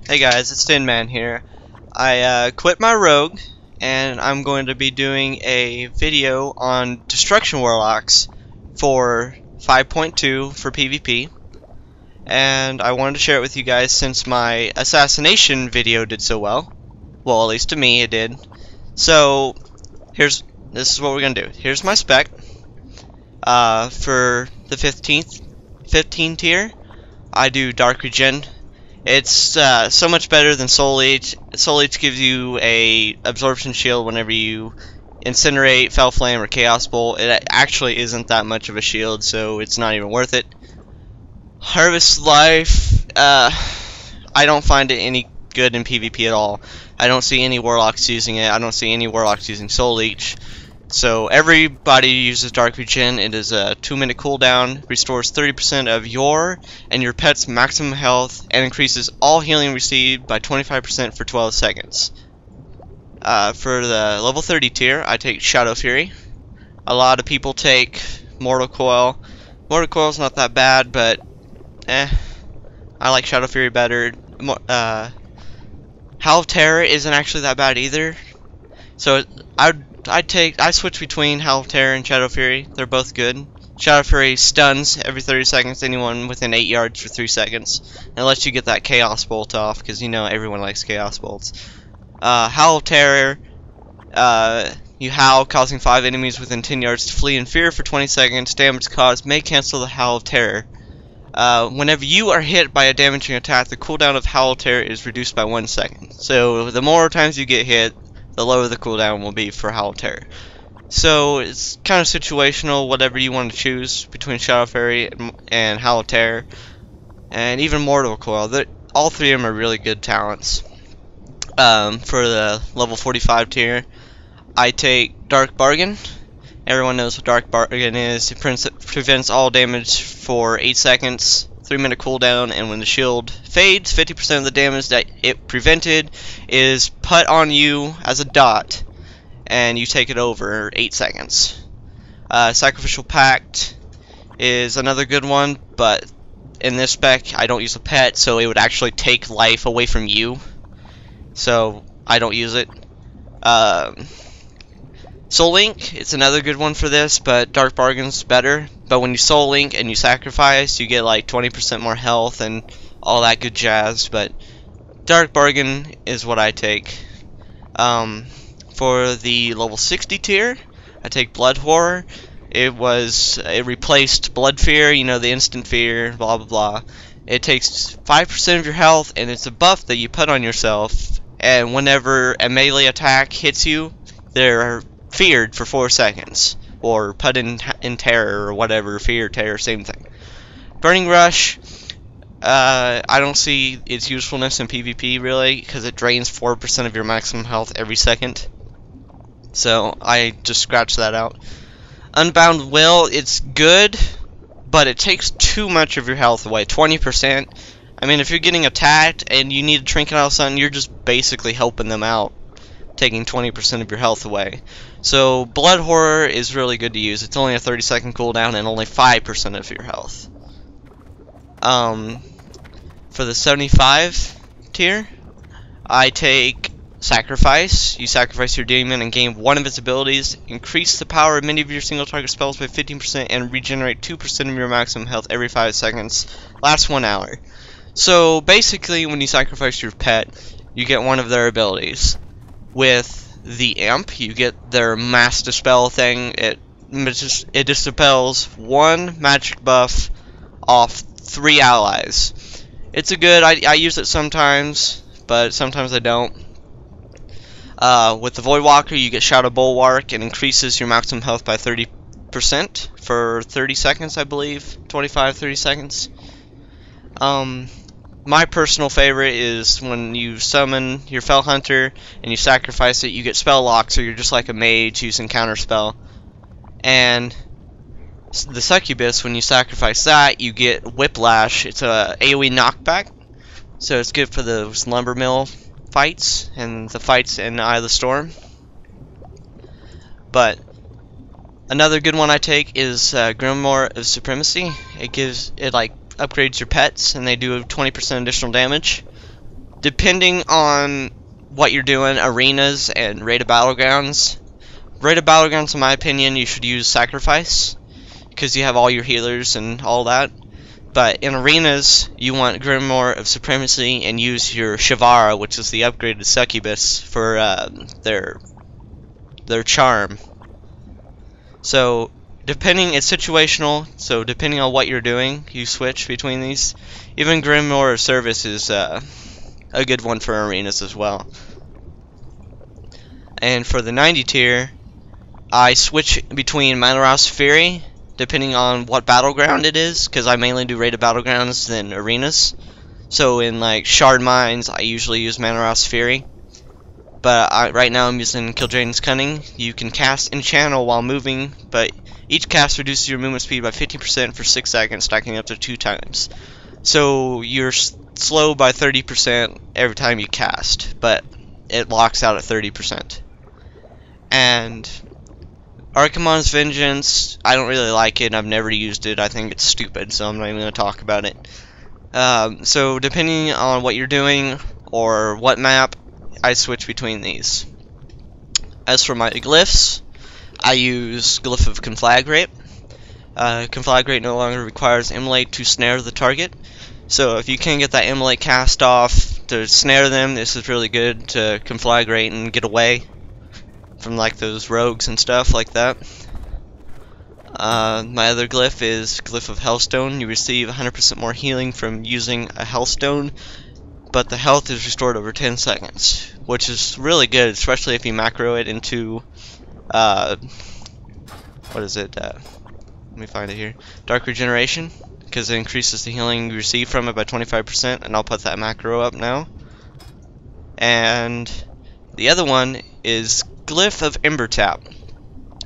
Hey guys, it's Tinman here. I quit my rogue, and I'm going to be doing a video on destruction warlocks for 5.2 for PvP. And I wanted to share it with you guys since my assassination video did so well. Well, at least to me it did. So, this is what we're going to do. Here's my spec. For the 15 tier, I do Dark Regen. It's so much better than Soul Leech. Soul Leech gives you a absorption shield whenever you incinerate, Fell Flame, or Chaos Bolt. It actually isn't that much of a shield, so it's not even worth it. Harvest Life, I don't find it any good in PvP at all. I don't see any warlocks using it. I don't see any warlocks using Soul Leech. So everybody uses Dark Regen. It is a 2-minute cooldown, restores 30% of your and your pet's maximum health, and increases all healing received by 25% for 12 seconds. For the level 30 tier, I take Shadow Fury. A lot of people take Mortal Coil. Mortal Coil's not that bad, but I like Shadow Fury better. Howl of Terror isn't actually that bad either. So I switch between Howl of Terror and Shadow Fury. They're both good. Shadow Fury stuns every 30 seconds anyone within 8 yards for 3 seconds, and lets you get that Chaos Bolt off, because you know everyone likes Chaos Bolts. Howl of Terror, you howl, causing 5 enemies within 10 yards to flee in fear for 20 seconds. Damage caused may cancel the Howl of Terror. Whenever you are hit by a damaging attack, the cooldown of Howl of Terror is reduced by 1 second. So the more times you get hit, the lower the cooldown will be for Howl of Terror. So it's kind of situational, whatever you want to choose between Shadow Fury and Howl of Terror, and even Mortal Coil. All three of them are really good talents. For the level 45 tier, I take Dark Bargain. Everyone knows what Dark Bargain is. It prevents all damage for 8 seconds. 3-minute cooldown, and when the shield fades, 50% of the damage that it prevented is put on you as a dot, and you take it over 8 seconds. Sacrificial Pact is another good one, but in this spec I don't use a pet, so it would actually take life away from you, so I don't use it. Soul Link, it's another good one for this, but Dark Bargain's better. But when you Soul Link and you sacrifice, you get like 20% more health and all that good jazz. But Dark Bargain is what I take. For the level 60 tier, I take Blood Horror. It replaced Blood Fear, you know, the instant fear, blah blah blah. It takes 5% of your health, and it's a buff that you put on yourself. And whenever a melee attack hits you, they're feared for 4 seconds, or put in terror, or whatever. Fear, terror, same thing. Burning Rush, I don't see its usefulness in PvP really, because it drains 4% of your maximum health every second, so I just scratched that out. Unbound Will, it's good, but it takes too much of your health away. 20%. I mean, if you're getting attacked and you need a trinket out of something, you're just basically helping them out, taking 20% of your health away. So Blood Horror is really good to use. It's only a 30-second cooldown and only 5% of your health. For the 75 tier, I take Sacrifice. You sacrifice your demon and gain one of its abilities, increase the power of many of your single target spells by 15%, and regenerate 2% of your maximum health every 5 seconds. Lasts 1 hour. So basically, when you sacrifice your pet, you get one of their abilities. With the Imp, you get their Mass Dispel thing. It dispels 1 magic buff off 3 allies. It's a good, I use it sometimes, but sometimes I don't. With the Voidwalker, you get Shadow Bulwark. It increases your maximum health by 30% for 30 seconds, I believe. 25-30 seconds. My personal favorite is when you summon your Fell Hunter and you sacrifice it, you get Spell Lock, so you're just like a mage using Counterspell. And the Succubus, when you sacrifice that, you get Whiplash. It's a AoE knockback, so it's good for those lumber mill fights and the fights in Eye of the Storm. But another good one I take is Grimoire of Supremacy. It upgrades your pets, and they do 20% additional damage. depending on what you're doing, arenas and raid of battlegrounds. Raid of battlegrounds, in my opinion, you should use sacrifice because you have all your healers and all that. But in arenas, you want Grimoire of Supremacy and use your Shivara, which is the upgraded succubus, for their charm. So depending, it's situational. So depending on what you're doing, you switch between these. Even Grimoire of Service is a good one for arenas as well. And for the 90 tier, I switch between Manaros Fury, depending on what battleground it is, because I mainly do rated battlegrounds than arenas. So in like Shard Mines, I usually use Manaros Fury. But right now I'm using Kil'jaeden's Cunning. You can cast and channel while moving, but each cast reduces your movement speed by 50% for 6 seconds, stacking up to 2 times. So you're slow by 30% every time you cast, but it locks out at 30%. And Archimonde's Vengeance, I don't really like it. I've never used it. I think it's stupid, so I'm not even going to talk about it. So depending on what you're doing or what map, I switch between these. As for my glyphs, I use Glyph of Conflagrate. Conflagrate no longer requires Immolate to snare the target. So if you can get that Immolate cast off to snare them, this is really good to Conflagrate and get away from like those rogues and stuff like that. My other glyph is Glyph of Hellstone. You receive 100% more healing from using a Hellstone, but the health is restored over 10 seconds, which is really good, especially if you macro it into, what is it, let me find it here, Dark Regeneration, because it increases the healing you receive from it by 25%, and I'll put that macro up now. And the other one is Glyph of Ember Tap.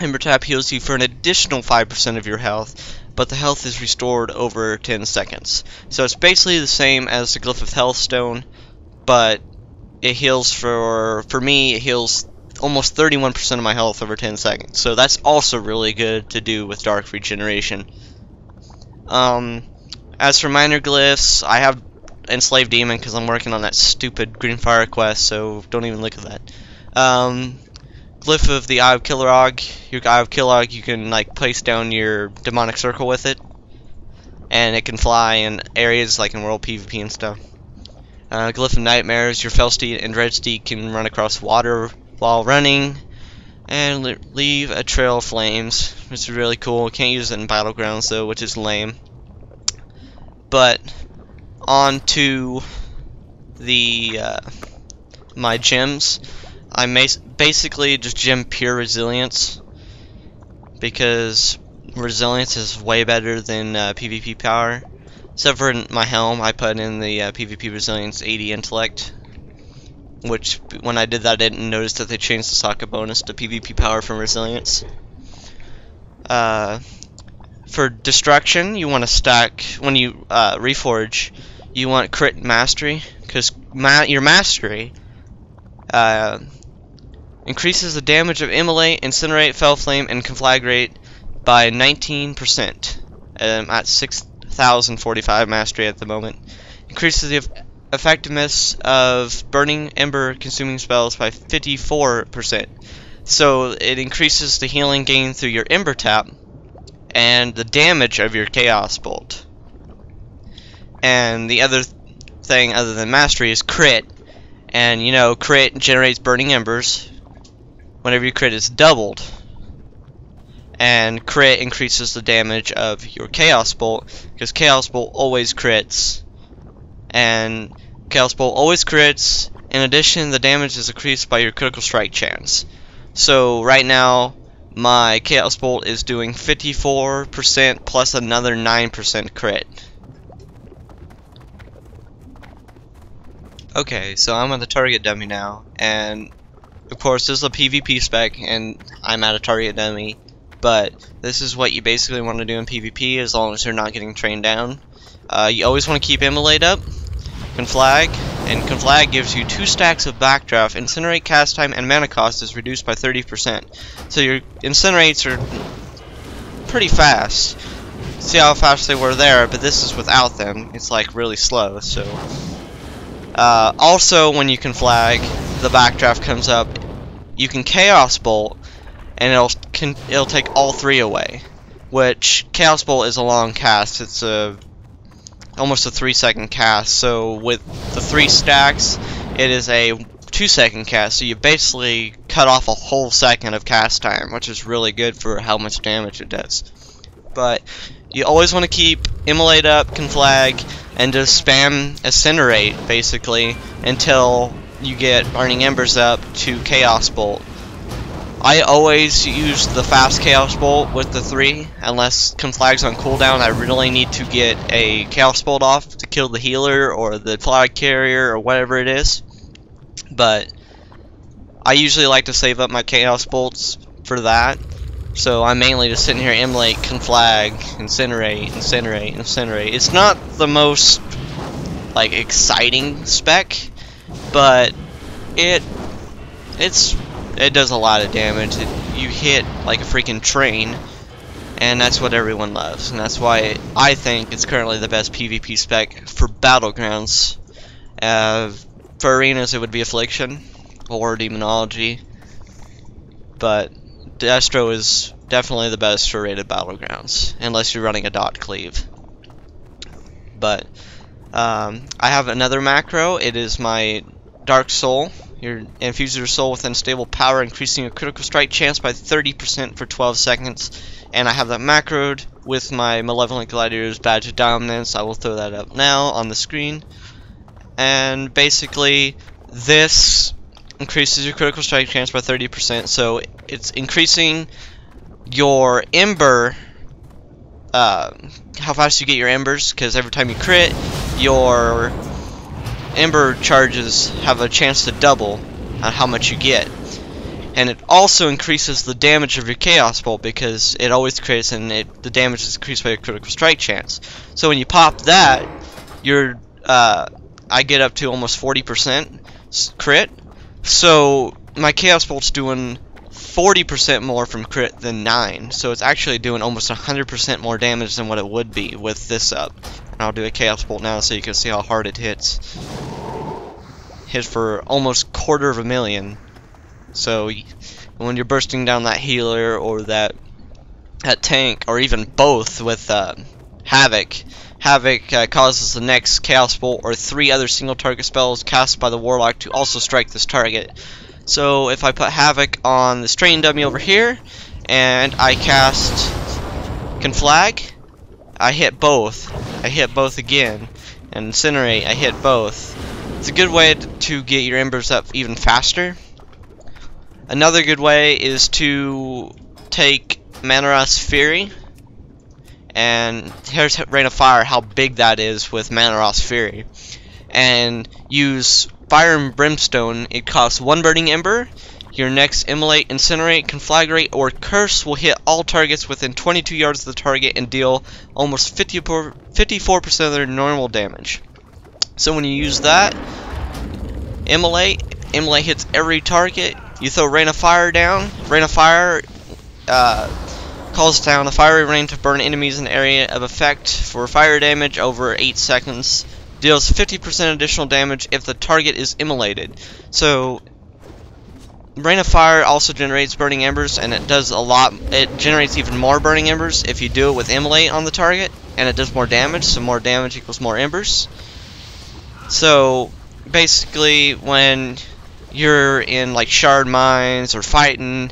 Ember Tap heals you for an additional 5% of your health, but the health is restored over 10 seconds. So it's basically the same as the Glyph of Hellstone, but it heals for me, it heals almost 31% of my health over 10 seconds. So that's also really good to do with Dark Regeneration. As for minor glyphs, I have Enslaved Demon because I'm working on that stupid Green Fire quest, so don't even look at that. Glyph of the Eye of Kil'jaeden. Your Eye of Kil'jaeden, you can like place down your demonic circle with it, and it can fly in areas like in World PvP and stuff. Glyph of Nightmares. Your Felsteed and Dreadsteed can run across water while running, and leave a trail of flames, which is really cool. Can't use it in battlegrounds though, which is lame. But on to the my gems. I basically just gem pure resilience, because resilience is way better than PvP power. Except for my helm, I put in the PvP resilience 80 intellect, which when I did that I didn't notice that they changed the socket bonus to PvP power from resilience. For destruction, you want to stack, when you reforge, you want crit mastery, because your mastery increases the damage of Immolate, Incinerate, Fellflame, and Conflagrate by 19%. At 6,045 mastery at the moment. Increases the effectiveness of Burning Ember consuming spells by 54%. So it increases the healing gain through your Ember Tap and the damage of your Chaos Bolt. And the other thing other than mastery is crit. And you know, crit generates Burning Embers. Whenever you crit, it's doubled. And crit increases the damage of your Chaos Bolt, because Chaos Bolt always crits. And Chaos Bolt always crits. In addition, the damage is increased by your critical strike chance. So right now, my Chaos Bolt is doing 54% plus another 9% crit. Okay, so I'm on the target dummy now, and of course this is a PvP spec, and I'm at a target dummy, but this is what you basically want to do in PvP as long as you're not getting trained down. You always want to keep Immolate up, Conflag, and Conflag gives you 2 stacks of Backdraft. Incinerate cast time and mana cost is reduced by 30%. So your Incinerates are pretty fast. See how fast they were there, but this is without them. It's like really slow, so Also, when you can flag, the backdraft comes up. You can Chaos Bolt, and it'll take all three away. Which Chaos Bolt is a long cast. It's almost a 3-second cast. So with the 3 stacks, it is a 2-second cast. So you basically cut off a whole second of cast time, which is really good for how much damage it does. But you always want to keep Immolate up, Conflag, and just spam Incinerate basically until you get Burning Embers up to Chaos Bolt. I always use the fast Chaos Bolt with the 3 unless Conflag's on cooldown. I really need to get a Chaos Bolt off to kill the healer or the flag carrier or whatever it is. But I usually like to save up my Chaos Bolts for that. So I'm mainly just sitting here, Immolate, Conflag, Incinerate, Incinerate, Incinerate. It's not the most like exciting spec, but it does a lot of damage. You hit like a freaking train, and that's what everyone loves, and that's why I think it's currently the best PvP spec for Battlegrounds. For arenas, it would be Affliction or Demonology, but Destro is definitely the best for rated Battlegrounds, unless you're running a dot cleave. But I have another macro. It is my Dark Soul. You infuse your soul with unstable power, increasing your critical strike chance by 30% for 12 seconds. And I have that macroed with my Malevolent Gladiator's Badge of Dominance. I will throw that up now on the screen. And basically, this increases your critical strike chance by 30%. So it's increasing your Ember, how fast you get your Embers, because every time you crit, your Ember charges have a chance to double on how much you get. And it also increases the damage of your Chaos Bolt, because it always crits and the damage is increased by your critical strike chance. So when you pop that, you're I get up to almost 40% crit. So my Chaos Bolt's doing 40% more from crit than 9. So it's actually doing almost 100% more damage than what it would be with this up. And I'll do a Chaos Bolt now so you can see how hard it hits. Hit for almost 250,000. So when you're bursting down that healer or that tank, or even both with Havoc, causes the next Chaos Bolt or 3 other single target spells cast by the Warlock to also strike this target. So if I put Havoc on the Strain dummy over here, and I cast Conflag, I hit both. I hit both again. And Incinerate, I hit both. It's a good way to get your Embers up even faster. Another good way is to take Manora's Fury, and here's Rain of Fire, how big that is with Manora's Fury, and use Fire and Brimstone. It costs 1 Burning Ember. Your next Immolate, Incinerate, Conflagrate, or Curse will hit all targets within 22 yards of the target and deal almost 54% of their normal damage. So when you use that, Immolate hits every target. You throw Rain of Fire down. Rain of Fire calls down a fiery rain to burn enemies in the area of effect for fire damage over 8 seconds. Deals 50% additional damage if the target is immolated. So Rain of Fire also generates Burning Embers, and it does a lot. It generates even more Burning Embers if you do it with Immolate on the target, and it does more damage, so more damage equals more Embers. So basically, when you're in like Shard Mines or fighting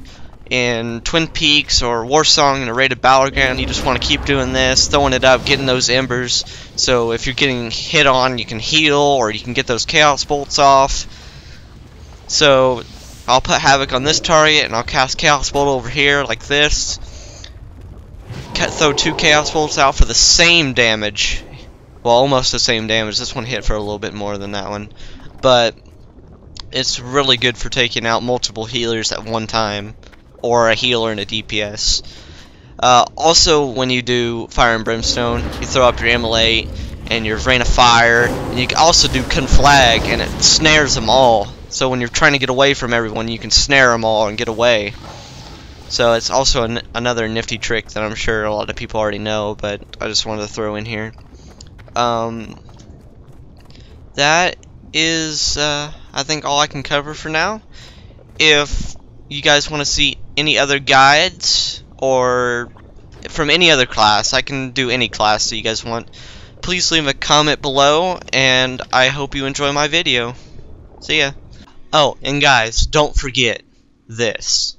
in Twin Peaks or Warsong in a rated battleground, you just want to keep doing this, throwing it up, getting those Embers. So if you're getting hit on, you can heal, or you can get those Chaos Bolts off. So I'll put Havoc on this target, and I'll cast Chaos Bolt over here like this. Throw 2 Chaos Bolts out for the same damage. Well, almost the same damage. This one hit for a little bit more than that one. But it's really good for taking out multiple healers at one time, or a healer and a DPS. Also, when you do Fire and Brimstone, you throw up your Immolate and your Rain of Fire, and you can also do Conflag, and it snares them all. So when you're trying to get away from everyone, you can snare them all and get away. So it's also another nifty trick that I'm sure a lot of people already know, but I just wanted to throw in here. That is, I think, all I can cover for now. If you guys want to see any other guides, or from any other class, I can do any class that you guys want, please leave a comment below, and I hope you enjoy my video. See ya. Oh, and guys, don't forget this.